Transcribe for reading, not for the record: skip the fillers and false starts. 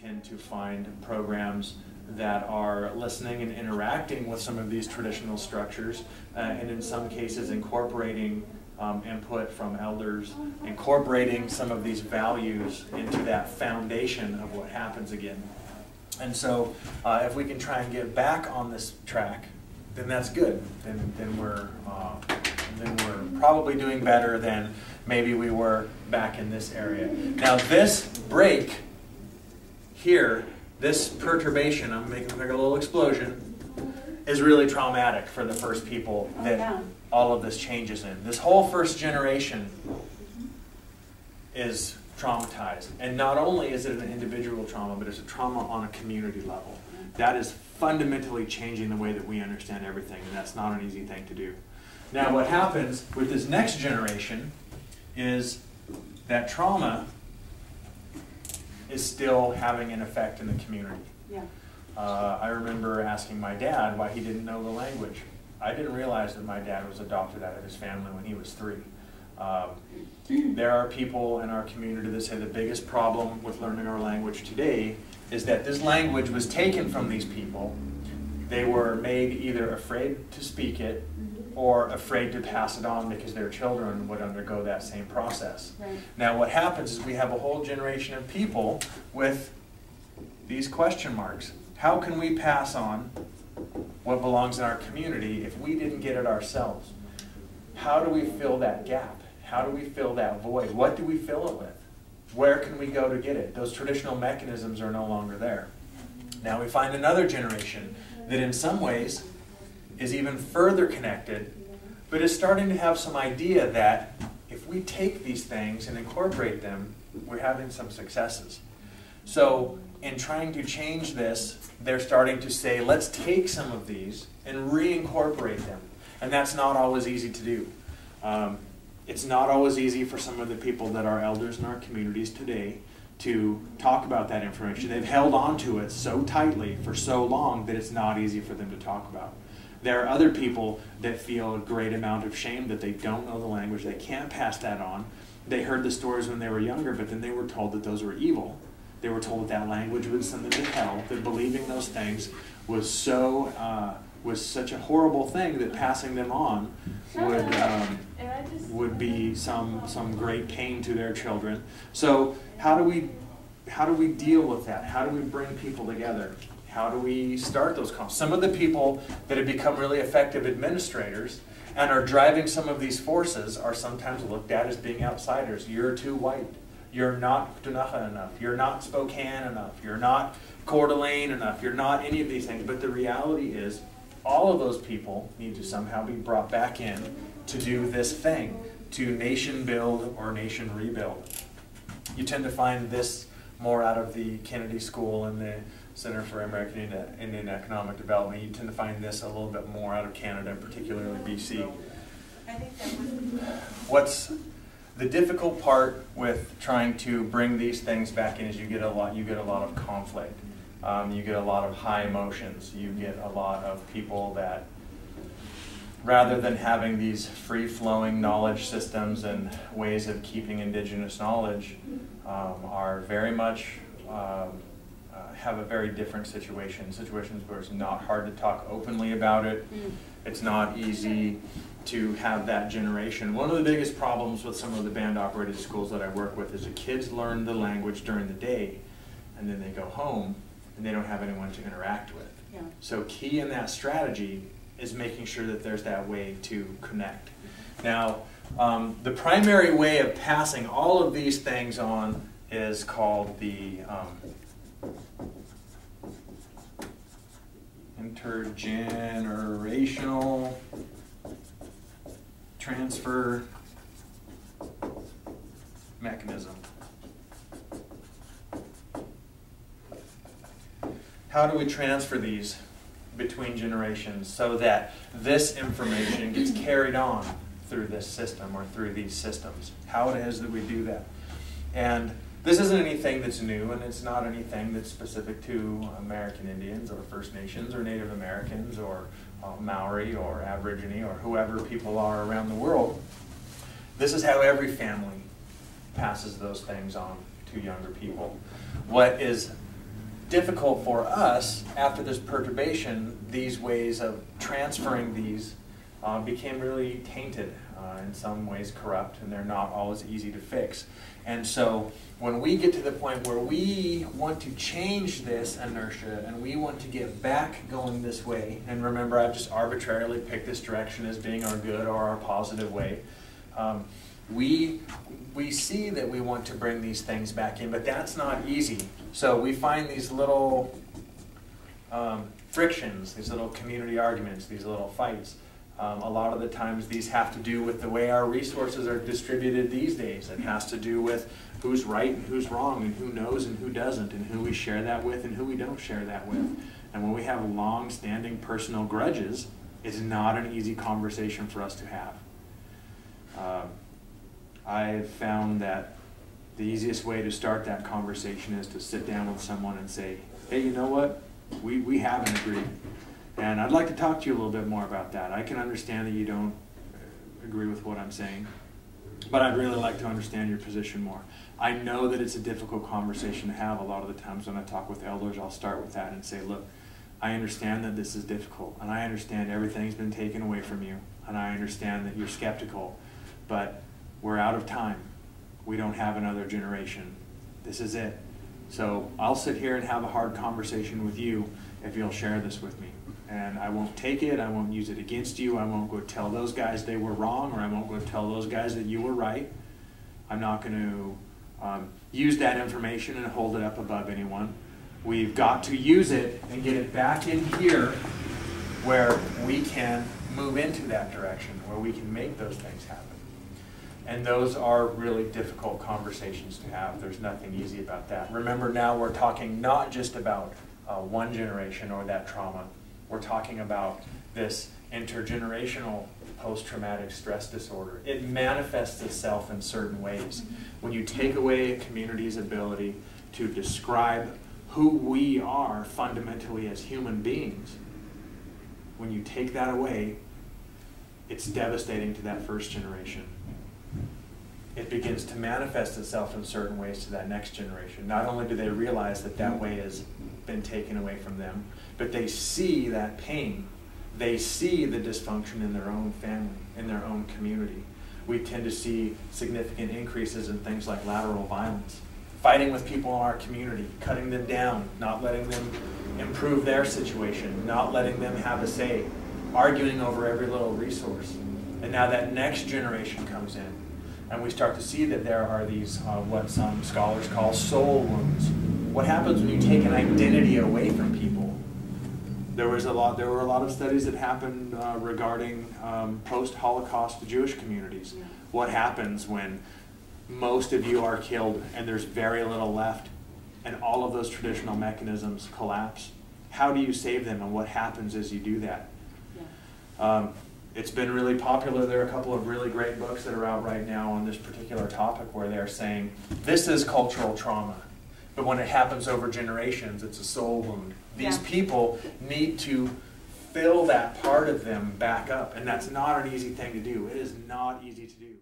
tend to find programs that are listening and interacting with some of these traditional structures, and in some cases incorporating input from elders, incorporating some of these values into that foundation of what happens again. And so if we can try and get back on this track, then that's good. Then we're probably doing better than maybe we were back in this area. Now this break here, this perturbation, I'm making like a little explosion, is really traumatic for the first people that all of this changes in. This whole first generation is traumatized. And not only is it an individual trauma, but it's a trauma on a community level. That is fundamentally changing the way that we understand everything, and that's not an easy thing to do. Now what happens with this next generation is that trauma is still having an effect in the community. Yeah. I remember asking my dad why he didn't know the language. I didn't realize that my dad was adopted out of his family when he was 3. There are people in our community that say the biggest problem with learning our language today is that this language was taken from these people. They were made either afraid to speak it or afraid to pass it on because their children would undergo that same process. Right. Now what happens is we have a whole generation of people with these question marks. How can we pass on what belongs in our community if we didn't get it ourselves? How do we fill that gap? How do we fill that void? What do we fill it with? Where can we go to get it? Those traditional mechanisms are no longer there. Now we find another generation that in some ways is even further connected, but is starting to have some idea that if we take these things and incorporate them, we're having some successes. So in trying to change this, they're starting to say, let's take some of these and reincorporate them. And that's not always easy to do. It's not always easy for some of the people that are elders in our communities today to talk about that information. They've held on to it so tightly for so long that it's not easy for them to talk about. There are other people that feel a great amount of shame that they don't know the language, they can't pass that on. They heard the stories when they were younger, but then they were told that those were evil. They were told that that language would send them to hell, that believing those things was such a horrible thing that passing them on would be some great pain to their children. So how do we deal with that? How do we bring people together? How do we start those conversations? Some of the people that have become really effective administrators and are driving some of these forces are sometimes looked at as being outsiders. You're too white. You're not Tunaha enough. You're not Spokane enough. You're not Coeur d'Alene enough. You're not any of these things. But the reality is all of those people need to somehow be brought back in to do this thing, to nation build or nation rebuild. You tend to find this more out of the Kennedy School and the Center for American Indian Economic Development. You tend to find this a little bit more out of Canada, particularly BC. I think that would... What's the difficult part with trying to bring these things back in is you get a lot of conflict. You get a lot of high emotions. You get a lot of people that, rather than having these free-flowing knowledge systems and ways of keeping indigenous knowledge, are very much have a very different situations where it's not hard to talk openly about it. It's not easy to have that generation. One of the biggest problems with some of the band-operated schools that I work with is the kids learn the language during the day, and then they go home, and they don't have anyone to interact with. Yeah. So key in that strategy is making sure that there's that way to connect. Now, the primary way of passing all of these things on is called the intergenerational transfer mechanism. How do we transfer these between generations so that this information gets carried on through this system or through these systems? How it is that we do that? And this isn't anything that's new, and it's not anything that's specific to American Indians or First Nations or Native Americans or Maori or Aborigine or whoever people are around the world. This is how every family passes those things on to younger people. What is difficult for us after this perturbation. These ways of transferring these became really tainted, in some ways corrupt, and they're not always easy to fix. And so when we get to the point where we want to change this inertia and we want to get back going this way, and remember, I've just arbitrarily picked this direction as being our good or our positive way, we see that we want to bring these things back in, but that's not easy. So we find these little frictions, these little community arguments, these little fights. A lot of the times these have to do with the way our resources are distributed these days. It has to do with who's right and who's wrong, and who knows and who doesn't, and who we share that with and who we don't share that with. And when we have long-standing personal grudges, it's not an easy conversation for us to have. I've found that the easiest way to start that conversation is to sit down with someone and say, hey, you know what? We haven't agreed. And I'd like to talk to you a little bit more about that. I can understand that you don't agree with what I'm saying, but I'd really like to understand your position more. I know that it's a difficult conversation to have. A lot of the times when I talk with elders, I'll start with that and say, look, I understand that this is difficult, and I understand everything's been taken away from you, and I understand that you're skeptical, but we're out of time. We don't have another generation. This is it. So I'll sit here and have a hard conversation with you if you'll share this with me. And I won't take it, I won't use it against you, I won't go tell those guys they were wrong, or I won't go tell those guys that you were right. I'm not going to use that information and hold it up above anyone. We've got to use it and get it back in here where we can move into that direction, where we can make those things happen. And those are really difficult conversations to have. There's nothing easy about that. Remember, now we're talking not just about one generation or that trauma. We're talking about this intergenerational post-traumatic stress disorder. It manifests itself in certain ways. When you take away a community's ability to describe who we are fundamentally as human beings, when you take that away, it's devastating to that first generation. It begins to manifest itself in certain ways to that next generation. Not only do they realize that that way has been taken away from them, but they see that pain. They see the dysfunction in their own family, in their own community. We tend to see significant increases in things like lateral violence, fighting with people in our community, cutting them down, not letting them improve their situation, not letting them have a say, arguing over every little resource. And now that next generation comes in, and we start to see that there are these, what some scholars call soul wounds. What happens when you take an identity away from people? There were a lot of studies that happened regarding post-Holocaust Jewish communities. Yeah. What happens when most of you are killed and there's very little left, and all of those traditional mechanisms collapse? How do you save them, and what happens as you do that? Yeah. It's been really popular. There are a couple of really great books that are out right now on this particular topic where they're saying this is cultural trauma, but when it happens over generations, it's a soul wound. These people need to fill that part of them back up, and that's not an easy thing to do. It is not easy to do.